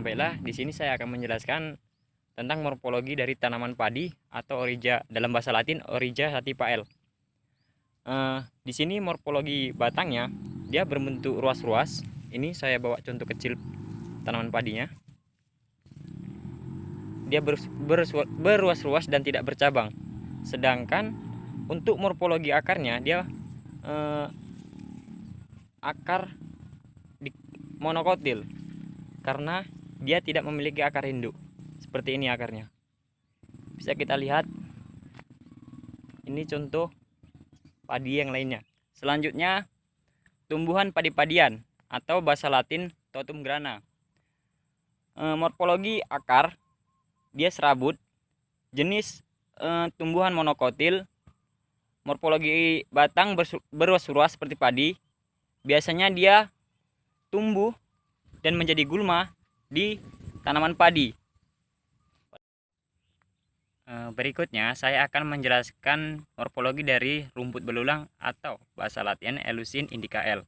sampailah di sini saya akan menjelaskan tentang morfologi dari tanaman padi atau Oryza, dalam bahasa Latin Oryza sativa L. Di sini morfologi batangnya dia berbentuk ruas-ruas. Ini saya bawa contoh kecil tanaman padinya. Dia berruas-ruas dan tidak bercabang. Sedangkan untuk morfologi akarnya dia akar monokotil karena dia tidak memiliki akar induk. Seperti ini akarnya. Bisa kita lihat. Ini contoh padi yang lainnya. Selanjutnya tumbuhan padi-padian atau bahasa Latin Totum grana. Morfologi akar dia serabut, jenis tumbuhan monokotil. Morfologi batang berruas-ruas seperti padi. Biasanya dia tumbuh dan menjadi gulma di tanaman padi. Berikutnya saya akan menjelaskan morfologi dari rumput belulang atau bahasa Latin Eleusine indica L.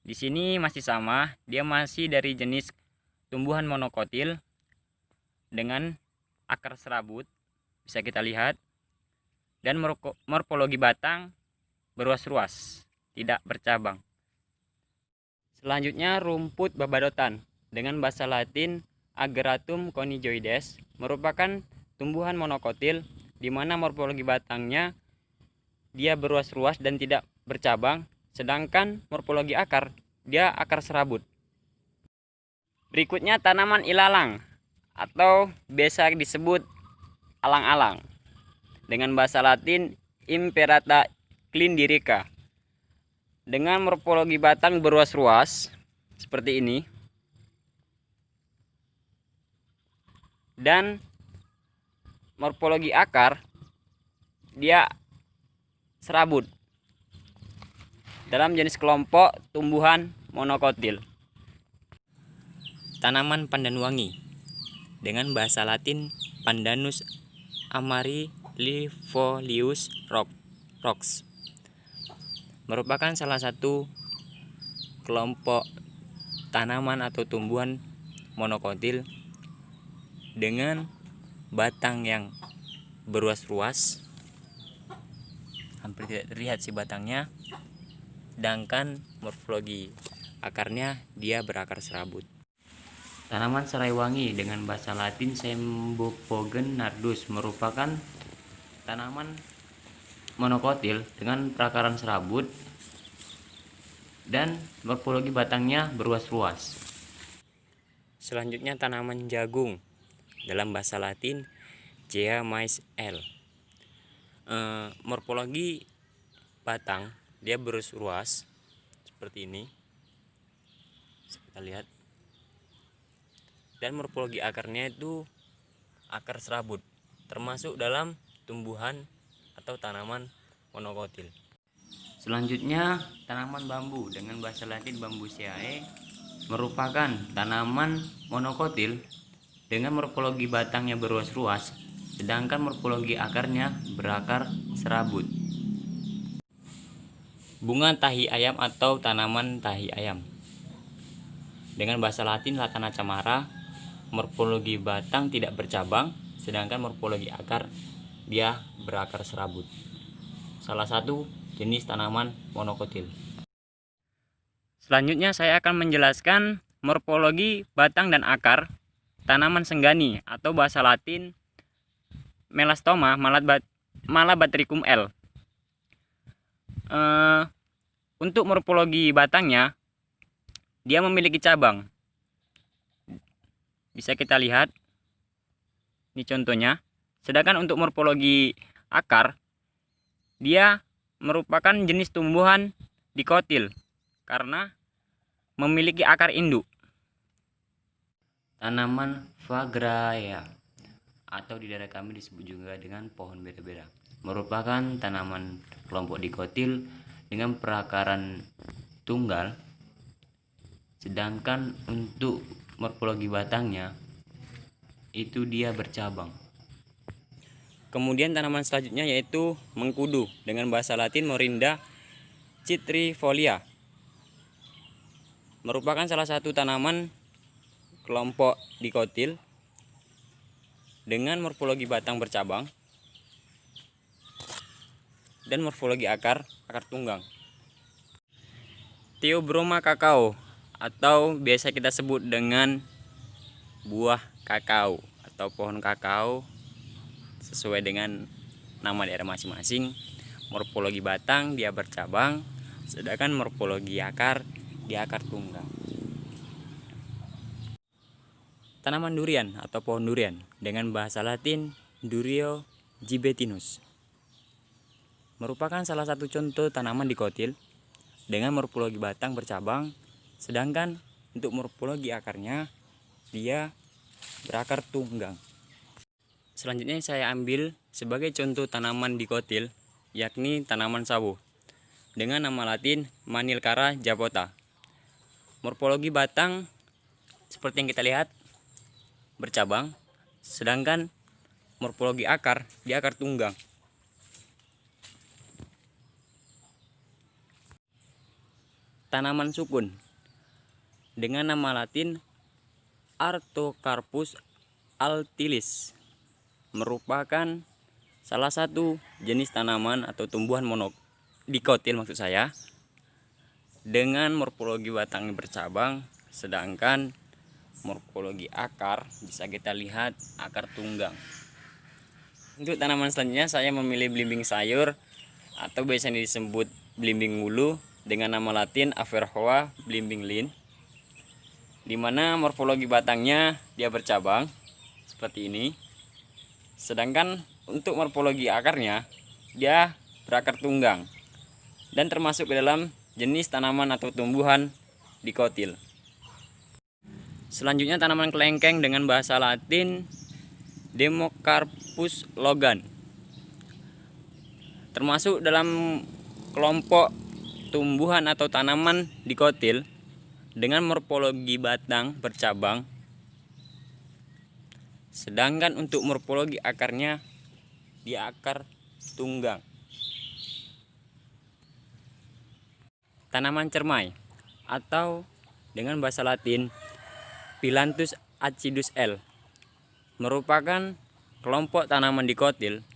Di sini masih sama, dia masih dari jenis tumbuhan monokotil dengan akar serabut, bisa kita lihat. Dan morfologi batang berruas-ruas, tidak bercabang. Selanjutnya rumput babadotan dengan bahasa Latin Ageratum conizoides merupakan tumbuhan monokotil di mana morfologi batangnya dia berruas-ruas dan tidak bercabang, sedangkan morfologi akar dia akar serabut. Berikutnya tanaman ilalang atau biasa disebut alang-alang dengan bahasa Latin Imperata clindyrica dengan morfologi batang berruas-ruas seperti ini dan morfologi akar dia serabut dalam jenis kelompok tumbuhan monokotil. Tanaman pandan wangi dengan bahasa Latin Pandanus amarylifolius rox merupakan salah satu kelompok tanaman atau tumbuhan monokotil dengan batang yang berruas-ruas, hampir tidak terlihat si batangnya, sedangkan morfologi akarnya dia berakar serabut. Tanaman serai wangi dengan bahasa Latin Cymbopogon nardus merupakan tanaman monokotil dengan perakaran serabut dan morfologi batangnya berruas-ruas. Selanjutnya tanaman jagung dalam bahasa Latin Gea mais L. Morfologi batang dia berruas-ruas seperti ini, bisa kita lihat. Dan morfologi akarnya itu akar serabut, termasuk dalam tumbuhan atau tanaman monokotil. Selanjutnya tanaman bambu dengan bahasa Latin Bambuseae merupakan tanaman monokotil dengan morfologi batangnya berruas-ruas, sedangkan morfologi akarnya berakar serabut. Bunga tahi ayam atau tanaman tahi ayam dengan bahasa Latin Latana camara, morfologi batang tidak bercabang, sedangkan morfologi akar dia berakar serabut. Salah satu jenis tanaman monokotil. Selanjutnya saya akan menjelaskan morfologi batang dan akar tanaman senggani atau bahasa Latin Melastoma malabatricum L. Untuk morfologi batangnya dia memiliki cabang. Bisa kita lihat. Ini contohnya. Sedangkan untuk morfologi akar dia merupakan jenis tumbuhan dikotil karena memiliki akar induk. Tanaman Fagraea atau di daerah kami disebut juga dengan pohon beda-beda merupakan tanaman kelompok dikotil dengan perakaran tunggal, sedangkan untuk morfologi batangnya itu dia bercabang. Kemudian tanaman selanjutnya yaitu mengkudu dengan bahasa Latin Morinda citrifolia, merupakan salah satu tanaman kelompok dikotil dengan morfologi batang bercabang dan morfologi akar tunggang. Theobroma kakao atau biasa kita sebut dengan buah kakao atau pohon kakao sesuai dengan nama daerah masing-masing. Morfologi batang dia bercabang, sedangkan morfologi akar dia akar tunggang. Tanaman durian atau pohon durian dengan bahasa Latin Durio gibetinus merupakan salah satu contoh tanaman dikotil dengan morfologi batang bercabang, sedangkan untuk morfologi akarnya dia berakar tunggang. Selanjutnya saya ambil sebagai contoh tanaman dikotil, yakni tanaman sawo dengan nama Latin Manilkara japota. Morfologi batang seperti yang kita lihat bercabang, sedangkan morfologi akar di akar tunggang. Tanaman sukun dengan nama Latin Artocarpus altilis merupakan salah satu jenis tanaman atau tumbuhan dikotil maksud saya, dengan morfologi batang bercabang, sedangkan morfologi akar bisa kita lihat akar tunggang. Untuk tanaman selanjutnya saya memilih belimbing sayur atau biasanya disebut belimbing wulu dengan nama Latin Averrhoa belimbing lin, di mana morfologi batangnya dia bercabang seperti ini, sedangkan untuk morfologi akarnya dia berakar tunggang dan termasuk ke dalam jenis tanaman atau tumbuhan dikotil. Selanjutnya tanaman kelengkeng dengan bahasa Latin Democarpus logan, termasuk dalam kelompok tumbuhan atau tanaman dikotil dengan morfologi batang bercabang, sedangkan untuk morfologi akarnya di akar tunggang. Tanaman cermai atau dengan bahasa Latin Phyllanthus acidus L merupakan kelompok tanaman dikotil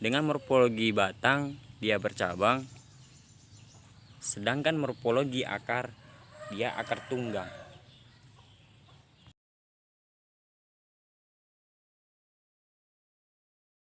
dengan morfologi batang dia bercabang, sedangkan morfologi akar dia akar tunggang.